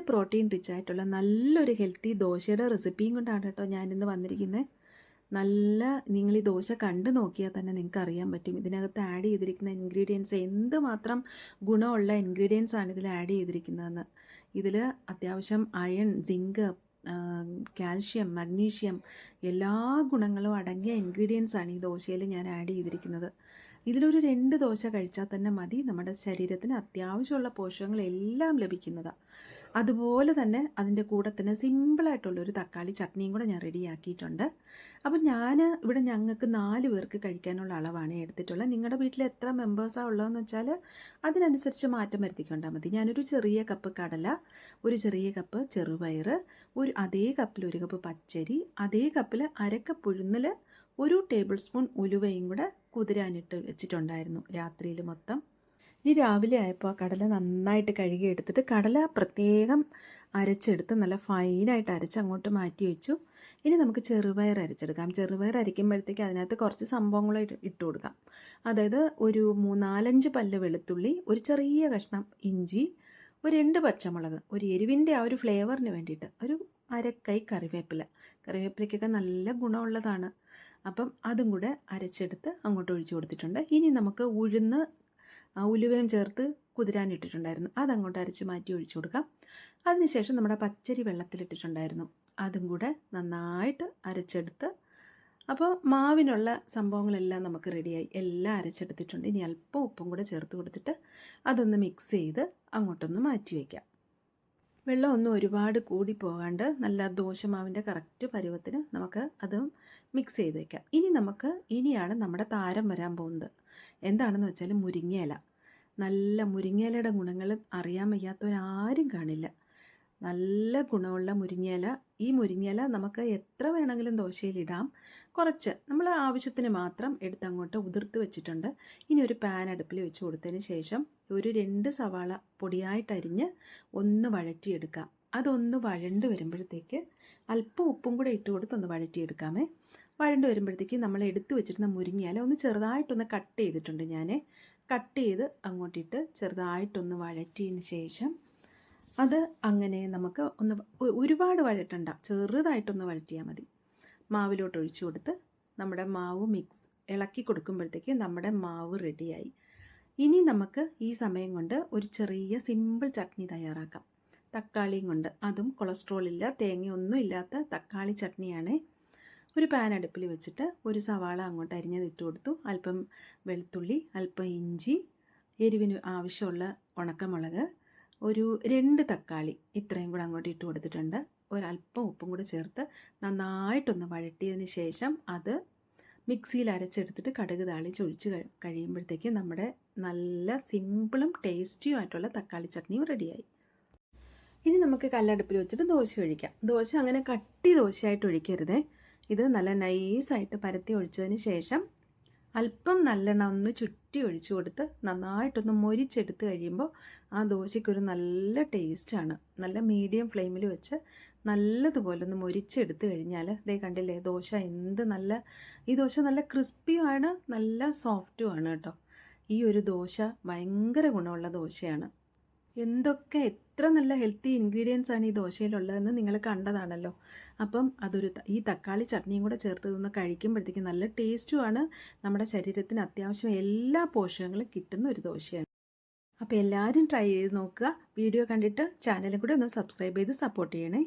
Protein rich ആയിട്ടുള്ള നല്ലൊരു healthy ദോശയുടെ റെസിപ്പിയും കൊണ്ടാണ് കേട്ടോ ഞാനിന്ന് വന്നിരിക്കുന്നത്. നിങ്ങൾ ഈ ദോശ കണ്ടു നോക്കിയാൽ തന്നെ നിങ്ങൾക്ക് അറിയാൻ പറ്റും ഇതിനകത്ത് ആഡ് ചെയ്തിരിക്കുന്ന ഇൻഗ്രീഡിയൻസ് എന്തുമാത്രം ഗുണമുള്ള ഇൻഗ്രീഡിയൻസ് ആണ് ഇതിൽ ആഡ് ചെയ്തിരിക്കുന്നതെന്ന്. ഇതിൽ അത്യാവശ്യം അയൺ, സിങ്ക്, കാൽഷ്യം, മഗ്നീഷ്യം എല്ലാ ഗുണങ്ങളും അടങ്ങിയ ഇൻഗ്രീഡിയൻസ് ആണ് ഈ ദോശയിൽ ഞാൻ ആഡ് ചെയ്തിരിക്കുന്നത്. ഇതിലൊരു 2 ദോശ കഴിച്ചാൽ തന്നെ മതി നമ്മുടെ ശരീരത്തിന് അത്യാവശ്യമുള്ള പോഷകങ്ങളെല്ലാം ലഭിക്കുന്നതാണ്. അതുപോലെ തന്നെ അതിൻ്റെ കൂടെ തന്നെ സിമ്പിളായിട്ടുള്ളൊരു തക്കാളി ചട്നിയും കൂടെ ഞാൻ റെഡിയാക്കിയിട്ടുണ്ട്. അപ്പം ഇവിടെ ഞങ്ങൾക്ക് 4 പേർക്ക് കഴിക്കാനുള്ള അളവാണ് എടുത്തിട്ടുള്ളത്. നിങ്ങളുടെ വീട്ടിൽ എത്ര മെമ്പേഴ്സാണ് ഉള്ളതെന്ന് വെച്ചാൽ അതിനനുസരിച്ച് മാറ്റം വരുത്തിക്കൊണ്ടാൽ മതി. ഞാനൊരു ചെറിയ കപ്പ് കടല, ഒരു ചെറിയ കപ്പ് ചെറുപയർ, അതേ കപ്പിൽ 1 കപ്പ് പച്ചരി, അതേ കപ്പിൽ 1/2 കപ്പ് ഉഴുന്നിൽ, 1 ടേബിൾ സ്പൂൺ ഉലുവയും കൂടെ കുതിരാനിട്ട് വെച്ചിട്ടുണ്ടായിരുന്നു രാത്രിയിൽ മൊത്തം. ഇനി രാവിലെ ആയപ്പോൾ കടല നന്നായിട്ട് കഴുകി എടുത്തിട്ട് കടല പ്രത്യേകം അരച്ചെടുത്ത് നല്ല ഫൈനായിട്ട് അരച്ച് അങ്ങോട്ട് മാറ്റി വെച്ചു. ഇനി നമുക്ക് ചെറുപയർ അരച്ചെടുക്കാം. ചെറുപയർ അരയ്ക്കുമ്പോഴത്തേക്ക് അതിനകത്ത് കുറച്ച് സംഭവങ്ങൾ ഇട്ട് കൊടുക്കാം. അതായത് ഒരു 4-5 പല്ല് വെളുത്തുള്ളി, ഒരു ചെറിയ കഷ്ണം ഇഞ്ചി, ഒരു 2 പച്ചമുളക്, ഒരു എരിവിൻ്റെ ആ ഒരു ഫ്ലേവറിന് വേണ്ടിയിട്ട് ഒരു 1/2 കൈ കറിവേപ്പിലയ്ക്കൊക്കെ നല്ല ഗുണമുള്ളതാണ്. അപ്പം അതും കൂടെ അരച്ചെടുത്ത് അങ്ങോട്ട് ഒഴിച്ചു കൊടുത്തിട്ടുണ്ട്. ഇനി നമുക്ക് ഉലുവയും ചേർത്ത് കുതിരാനിട്ടിട്ടുണ്ടായിരുന്നു, അതങ്ങോട്ട് അരച്ച് മാറ്റി ഒഴിച്ചു കൊടുക്കാം. അതിനുശേഷം നമ്മുടെ പച്ചരി വെള്ളത്തിലിട്ടിട്ടുണ്ടായിരുന്നു, അതും കൂടെ നന്നായിട്ട് അരച്ചെടുത്ത്. അപ്പോൾ മാവിനുള്ള സംഭവങ്ങളെല്ലാം നമുക്ക് റെഡിയായി, എല്ലാം അരച്ചെടുത്തിട്ടുണ്ട്. ഇനി അല്പം ഉപ്പും കൂടെ ചേർത്ത് കൊടുത്തിട്ട് അതൊന്ന് മിക്സ് ചെയ്ത് അങ്ങോട്ടൊന്ന് മാറ്റി വയ്ക്കാം. വെള്ളമൊന്നും ഒരുപാട് കൂടി പോകാണ്ട് നല്ല ദോശമാവിൻ്റെ കറക്റ്റ് പരുവത്തിന് നമുക്ക് അതും മിക്സ് ചെയ്ത് വയ്ക്കാം. ഇനിയാണ് നമ്മുടെ താരം വരാൻ പോകുന്നത്. എന്താണെന്ന് വെച്ചാൽ മുരിങ്ങയില. നല്ല മുരിങ്ങയിലയുടെ ഗുണങ്ങൾ അറിയാൻ വയ്യാത്തവരാരും കാണില്ല. നല്ല ഗുണമുള്ള മുരിങ്ങയില. ഈ മുരിങ്ങയില നമുക്ക് എത്ര വേണമെങ്കിലും ദോശയിലിടാം. കുറച്ച് നമ്മൾ ആവശ്യത്തിന് മാത്രം എടുത്തങ്ങോട്ട് ഉതിർത്ത് വെച്ചിട്ടുണ്ട്. ഇനി ഒരു പാൻ അടുപ്പിൽ വെച്ച് കൊടുത്തതിന് ശേഷം ഒരു 2 സവാള പൊടിയായിട്ടരിഞ്ഞ് ഒന്ന് വഴറ്റിയെടുക്കാം. അതൊന്ന് വഴണ്ട് വരുമ്പോഴത്തേക്ക് അല്പം ഉപ്പും കൂടെ ഇട്ട് കൊടുത്ത് ഒന്ന് വഴറ്റിയെടുക്കാമേ. വഴണ്ട് വരുമ്പോഴത്തേക്ക് നമ്മൾ എടുത്തു വെച്ചിരുന്ന മുരിങ്ങയില ഒന്ന് ചെറുതായിട്ടൊന്ന് കട്ട് ചെയ്തിട്ടുണ്ട്. കട്ട് ചെയ്ത് അങ്ങോട്ടിട്ട് ചെറുതായിട്ടൊന്ന് വഴറ്റിയതിന് ശേഷം അത് അങ്ങനെ നമുക്ക് ഒരുപാട് വഴറ്റണ്ട, ചെറുതായിട്ടൊന്ന് വഴറ്റിയാൽ മതി. മാവിലോട്ട് ഒഴിച്ചു കൊടുത്ത് നമ്മുടെ മാവ് ഇളക്കി കൊടുക്കുമ്പോഴത്തേക്ക് നമ്മുടെ മാവ് റെഡിയായി. ഇനി നമുക്ക് ഈ സമയം കൊണ്ട് ഒരു ചെറിയ സിമ്പിൾ ചട്നി തയ്യാറാക്കാം. തക്കാളിയും കൊണ്ട്, അതും കൊളസ്ട്രോളില്ല, തേങ്ങയൊന്നും ഇല്ലാത്ത തക്കാളി ചട്നിയാണ്. ഒരു പാൻ അടുപ്പിൽ വെച്ചിട്ട് ഒരു സവാള അങ്ങോട്ട് അരിഞ്ഞത് ഇട്ട് കൊടുത്തു. അല്പം വെളുത്തുള്ളി, അല്പം ഇഞ്ചി, എരിവിന് ആവശ്യമുള്ള ഉണക്കമുളക്, ഒരു 2 തക്കാളി, ഇത്രയും കൂടെ അങ്ങോട്ട് ഇട്ട് കൊടുത്തിട്ടുണ്ട്. ഒരല്പം ഉപ്പും കൂടെ ചേർത്ത് നന്നായിട്ടൊന്ന് വഴറ്റിയതിന് ശേഷം അത് മിക്സിയിൽ അരച്ചെടുത്തിട്ട് കടുക് താളിച്ച് ഒഴിച്ച് കഴിയുമ്പോഴത്തേക്ക് നമ്മുടെ നല്ല സിമ്പിളും ടേസ്റ്റിയും ആയിട്ടുള്ള തക്കാളി ചട്നിയും റെഡിയായി. ഇനി നമുക്ക് കല്ലടുപ്പിൽ വെച്ചിട്ട് ദോശ ഒഴിക്കാം. ദോശ അങ്ങനെ കട്ടി ദോശയായിട്ട് ഒഴിക്കരുതേ. ഇത് നല്ല നൈസായിട്ട് പരത്തി ഒഴിച്ചതിന് ശേഷം അല്പം നല്ലെണ്ണ ഒന്ന് ചുറ്റി ഒഴിച്ചു കൊടുത്ത് നന്നായിട്ടൊന്ന് മൊരിച്ചെടുത്ത് കഴിയുമ്പോൾ ആ ദോശയ്ക്കൊരു നല്ല ടേസ്റ്റാണ്. നല്ല മീഡിയം ഫ്ലെയിമിൽ വെച്ച് നല്ലതുപോലെ ഒന്ന് മൊരിച്ചെടുത്ത് കഴിഞ്ഞാൽ ദേ കണ്ടില്ലേ, ഈ ദോശ നല്ല ക്രിസ്പിയുമാണ്, നല്ല സോഫ്റ്റുമാണ് കേട്ടോ. ഈ ഒരു ദോശ ഭയങ്കര ഗുണമുള്ള ദോശയാണ്. എത്ര നല്ല ഹെൽത്തി ഇൻഗ്രീഡിയൻസ് ആണ് ഈ ദോശയിലുള്ളതെന്ന് നിങ്ങൾ കണ്ടതാണല്ലോ. അപ്പം ഈ തക്കാളി ചട്നിയും കൂടെ ചേർത്ത് നിന്ന് കഴിക്കുമ്പോഴത്തേക്ക് നല്ല ടേസ്റ്റുമാണ്. നമ്മുടെ ശരീരത്തിന് അത്യാവശ്യം എല്ലാ പോഷകങ്ങളും കിട്ടുന്ന ഒരു ദോശയാണ്. അപ്പോൾ എല്ലാവരും ട്രൈ ചെയ്ത് നോക്കുക. വീഡിയോ കണ്ടിട്ട് ചാനലും കൂടെ ഒന്ന് സബ്സ്ക്രൈബ് ചെയ്ത് സപ്പോർട്ട് ചെയ്യണേ.